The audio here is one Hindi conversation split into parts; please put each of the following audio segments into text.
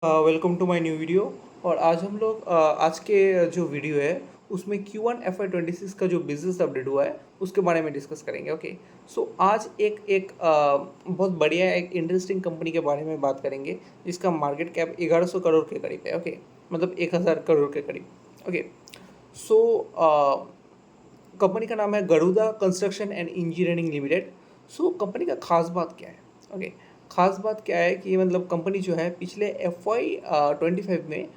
Welcome to my new video. और आज हम लोग आज के जो वीडियो है उसमें Q1 FY26 का जो बिजनेस अपडेट हुआ है उसके बारे में डिस्कस करेंगे। ओके, सो आज एक एक बहुत बढ़िया एक इंटरेस्टिंग कंपनी के बारे में बात करेंगे जिसका मार्केट कैप 1100 करोड़ के करीब है। ओके, मतलब 1000 करोड़ के करीब। ओके, सो कंपनी का नाम है Garuda construction and engineering limited. So company का खास बात क्या है? ओके, खास बात क्या है कि मतलब कंपनी जो है पिछले FY25 में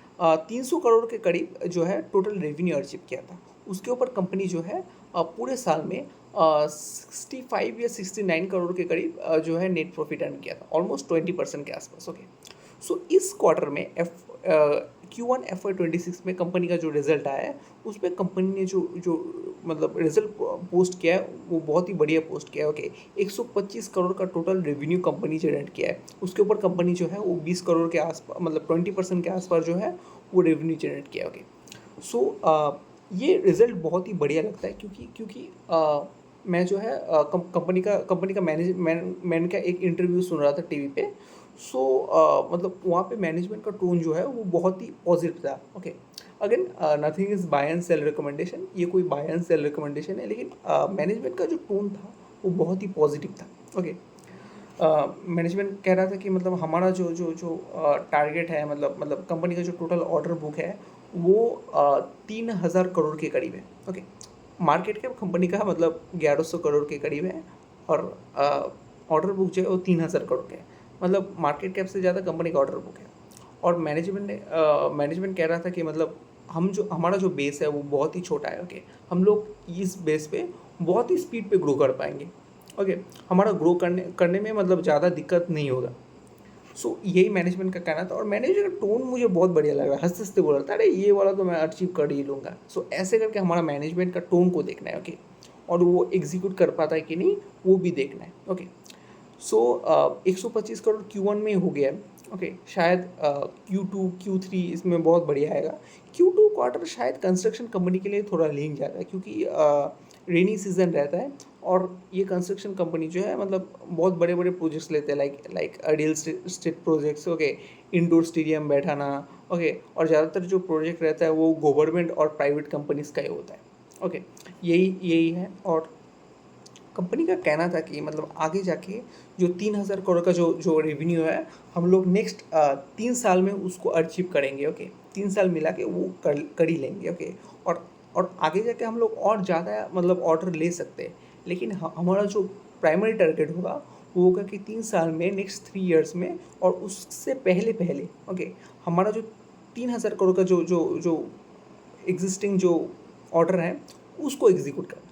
300 करोड़ के करीब जो है टोटल रेवेन्यू अचीव किया था। उसके ऊपर कंपनी जो है पूरे साल में 65 या 69 करोड़ के करीब जो है नेट प्रॉफिट अर्न किया था, ऑलमोस्ट 20% के आसपास। ओके, सो इस क्वार्टर में Q1 FY26 में कंपनी का जो रिजल्ट आया है उसमें कंपनी ने जो जो मतलब रिजल्ट पोस्ट किया है वो बहुत ही बढ़िया पोस्ट किया है। ओके, 125 करोड़ का टोटल रेवेन्यू कंपनी जनरेट किया है। उसके ऊपर कंपनी जो है वो 20 करोड़ के आसपास, मतलब 20% के आसपास जो है वो रेवेन्यू जनरेट किया है। ओके, सो ये रिज़ल्ट बहुत ही बढ़िया लगता है क्योंकि मैं जो है कंपनी का मैन का एक इंटरव्यू सुन रहा था टीवी पे। सो मतलब वहाँ पे मैनेजमेंट का टोन जो है वो बहुत ही पॉजिटिव था। Okay, again nothing is by and cell recommendation, ये कोई बाय एंड सेल रिकमेंडेशन है, लेकिन मैनेजमेंट का जो टोन था वो बहुत ही पॉजिटिव था। ओके, मैनेजमेंट कह रहा था कि मतलब हमारा जो जो जो टारगेट है, मतलब कंपनी का जो टोटल ऑर्डर बुक है वो 3000 करोड़ के करीब है। ओके, मार्केट कैप कंपनी का मतलब 1100 करोड़ के करीब है और ऑर्डर बुक जो है वो 3000 करोड़ के है। मतलब मार्केट कैप से ज़्यादा कंपनी का ऑर्डर बुक है। और मैनेजमेंट कह रहा था कि मतलब हमारा जो बेस है वो बहुत ही छोटा है। ओके, हम लोग इस बेस पे बहुत ही स्पीड पे ग्रो कर पाएंगे। ओके, हमारा ग्रो करने में मतलब ज़्यादा दिक्कत नहीं होगा। सो यही मैनेजमेंट का कहना था और मैनेजर का टोन मुझे बहुत बढ़िया लगा, हंसते हंसते बोल रहा था, अरे ये वाला तो मैं अचीव कर ही लूँगा। सो ऐसे करके हमारा मैनेजमेंट का टोन को देखना है। ओके, और वो एग्जीक्यूट कर पाता है कि नहीं वो भी देखना है। ओके, सो 125 करोड़ Q1 में हो गया है। ओके, शायद Q2 Q3 इसमें बहुत बढ़िया आएगा। Q2 क्वार्टर शायद कंस्ट्रक्शन कंपनी के लिए थोड़ा लीन जाता है क्योंकि रेनी सीजन रहता है और ये कंस्ट्रक्शन कंपनी जो है मतलब बहुत बड़े बड़े प्रोजेक्ट्स लेते हैं, like real estate projects. Okay, indoor stadium बैठाना। ओके, और ज़्यादातर जो प्रोजेक्ट रहता है वो गवर्नमेंट और प्राइवेट कंपनीज का ही होता है। ओके, यही यही है। और कंपनी का कहना था कि मतलब आगे जाके जो 3000 करोड़ का जो जो रेवेन्यू है हम लोग नेक्स्ट 3 साल में उसको अचीव करेंगे। ओके, 3 साल मिला के वो कर ही लेंगे। ओके, और आगे जाके हम लोग और ज़्यादा मतलब ऑर्डर ले सकते हैं, लेकिन हमारा जो प्राइमरी टारगेट होगा वो होगा कि 3 साल में, नेक्स्ट 3 ईयर्स में और उससे पहले पहले ओके हमारा जो 3000 करोड़ का जो जो जो एग्जिस्टिंग जो ऑर्डर है उसको एग्जीक्यूट करना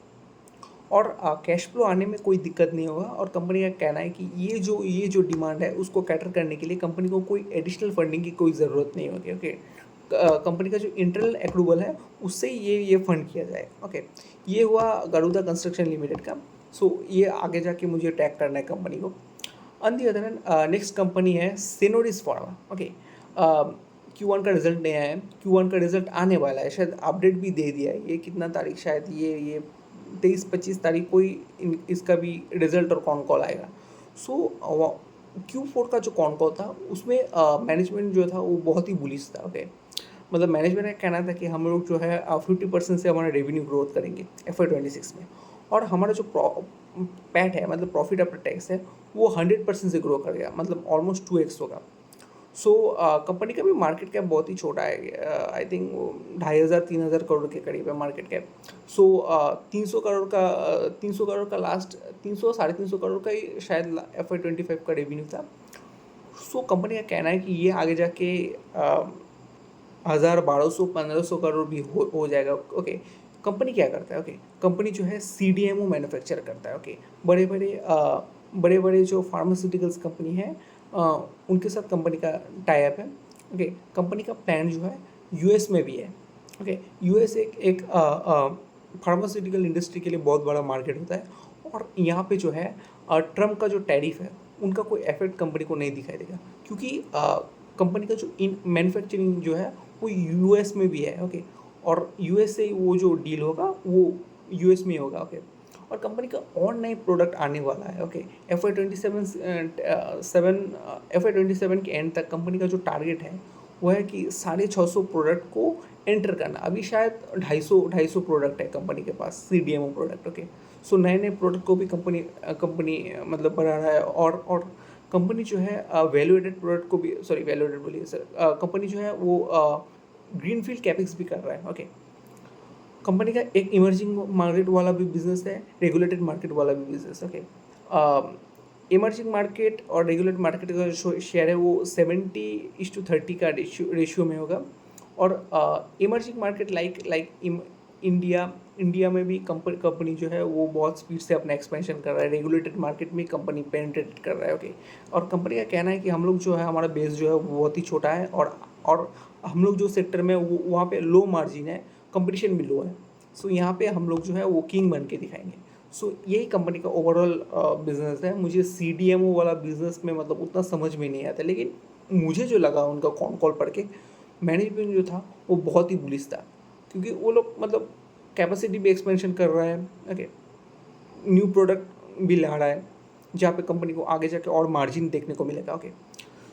और कैश फ्लो आने में कोई दिक्कत नहीं होगा। और कंपनी का कहना है कि ये जो डिमांड है उसको कैटर करने के लिए कंपनी को कोई एडिशनल फंडिंग की कोई ज़रूरत नहीं होगी। ओके, कंपनी का जो इंटरनल अप्रूवल है उससे ही ये फंड किया जाएगा। ओके, ये हुआ गरुदा कंस्ट्रक्शन लिमिटेड का। सो ये आगे जाके मुझे टैग करना है कंपनी को। On the other hand next company है सिनोरिस फार्मा। ओके, Q1 का रिजल्ट नहीं आया है, Q1 का रिजल्ट आने वाला है, शायद अपडेट भी दे दिया है। ये कितना तारीख, शायद ये 23-25 तारीख को ही इसका भी रिजल्ट और कॉन कॉल आएगा। सो Q4 का जो कॉन कॉल था उसमें मैनेजमेंट जो था वो बहुत ही बुलिश था। ओके, मतलब मैनेजमेंट का कहना था कि हम लोग जो है 50% से हमारा रेवेन्यू ग्रोथ करेंगे FY26 में, और हमारा जो पैट है मतलब प्रॉफिट आफ्टर टैक्स है वो 100% से ग्रो करेगा, मतलब ऑलमोस्ट 2x होगा। सो कंपनी का भी मार्केट कैप बहुत ही छोटा है, आई थिंक 2500-3000 करोड़ के करीब है मार्केट कैप। सो 300 करोड़ का लास्ट 300-350 करोड़ का ही शायद FY25 का रेवेन्यू था। सो कंपनी का कहना है कि ये आगे जाके 1000, 1200, 1500 करोड़ भी हो जाएगा। ओके, कंपनी क्या करता है? ओके, कंपनी जो है CDMO मैन्युफैक्चर करता है। ओके, बड़े बड़े जो फार्मास्यूटिकल्स कंपनी है उनके साथ कंपनी का टाई अप है। ओके, कंपनी का प्लान जो है US में भी है। ओके, US एक फार्मास्यूटिकल इंडस्ट्री के लिए बहुत बड़ा मार्केट होता है और यहाँ पे जो है ट्रम्प का जो टैरिफ है उनका कोई इफेक्ट कंपनी को नहीं दिखाई देगा क्योंकि कंपनी का जो इन मैन्युफैक्चरिंग जो है वो US में भी है। ओके, और US से वो जो डील होगा वो US में ही होगा। ओके, और कंपनी का और नए प्रोडक्ट आने वाला है। ओके, FY27 के एंड तक कंपनी का जो टारगेट है वो है कि 650 प्रोडक्ट को एंटर करना। अभी शायद 250 प्रोडक्ट है कंपनी के पास, CDMO प्रोडक्ट। ओके, सो नए नए प्रोडक्ट को भी कंपनी मतलब बढ़ा रहा है। और कंपनी जो है वैल्यू एडेड प्रोडक्ट को भी, सॉरी वैल्यू एडेड बोलिए सर, कंपनी जो है वो ग्रीनफील्ड कैपेक्स भी कर रहा है। ओके, कंपनी का एक इमर्जिंग मार्केट वाला भी बिजनेस है, रेगुलेटेड मार्केट वाला भी बिजनेस। ओके, इमर्जिंग मार्केट और रेगुलेटेड मार्केट का जो शेयर है वो 70:30 का रेशियो में होगा। और इमर्जिंग मार्केट लाइक इंडिया में भी कंपनी जो है वो बहुत स्पीड से अपना एक्सपेंशन कर रहा है। रेगुलेटेड मार्केट में कंपनी पेनिट्रेट कर रहा है। ओके, और कंपनी का कहना है कि हम लोग जो है, हमारा बेस जो है वो बहुत ही छोटा है, और हम लोग जो सेक्टर में वो वहाँ पे लो मार्जिन है, कंपटीशन भी लो है। सो यहाँ पे हम लोग जो है वो किंग बन के दिखाएंगे। सो यही कंपनी का ओवरऑल बिजनेस है। मुझे CDMO वाला बिजनेस में मतलब उतना समझ में नहीं आता, लेकिन मुझे जो लगा उनका कॉल पढ़ के, मैनेजमेंट जो था वो बहुत ही बुलिश था, क्योंकि वो लोग मतलब कैपेसिटी भी एक्सपेंशन कर रहा है। ओके, न्यू प्रोडक्ट भी ला रहा है, जहाँ पे कंपनी को आगे जाके और मार्जिन देखने को मिलेगा। ओके,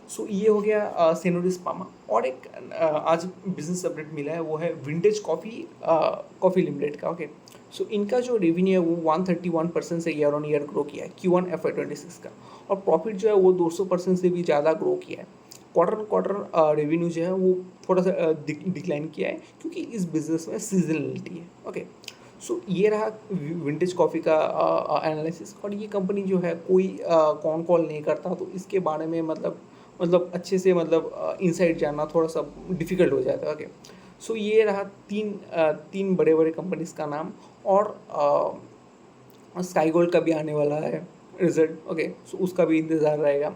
सो ये हो गया सेनोरिस पामा। और एक आज बिजनेस अपडेट मिला है, वो है विंटेज कॉफ़ी लिमिटेड का। ओके, सो इनका जो रेवेन्यू है वो 131% से ईयर ऑन ईयर ग्रो किया है Q1 FY26 का। और प्रॉफिट जो है वो 200% से भी ज़्यादा ग्रो किया है। क्वार्टर रेवेन्यू जो है वो थोड़ा सा डिक्लाइन किया है, क्योंकि इस बिज़नेस में सीजनलिटी है। ओके, सो ये रहा विंटेज कॉफ़ी का एनालिसिस। और ये कंपनी जो है कोई कॉल नहीं करता, तो इसके बारे में मतलब अच्छे से मतलब इनसाइड जानना थोड़ा सा डिफ़िकल्ट हो जाता है। ओके, सो ये रहा तीन बड़े बड़े कंपनीज का नाम। और स्काई गोल्ड का भी आने वाला है रिजल्ट। ओके, सो उसका भी इंतज़ार रहेगा।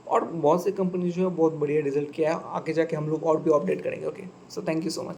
और बहुत से कंपनी जो है बहुत बढ़िया रिजल्ट किया है, आगे जाके हम लोग और भी अपडेट करेंगे। Okay, so thank you so much.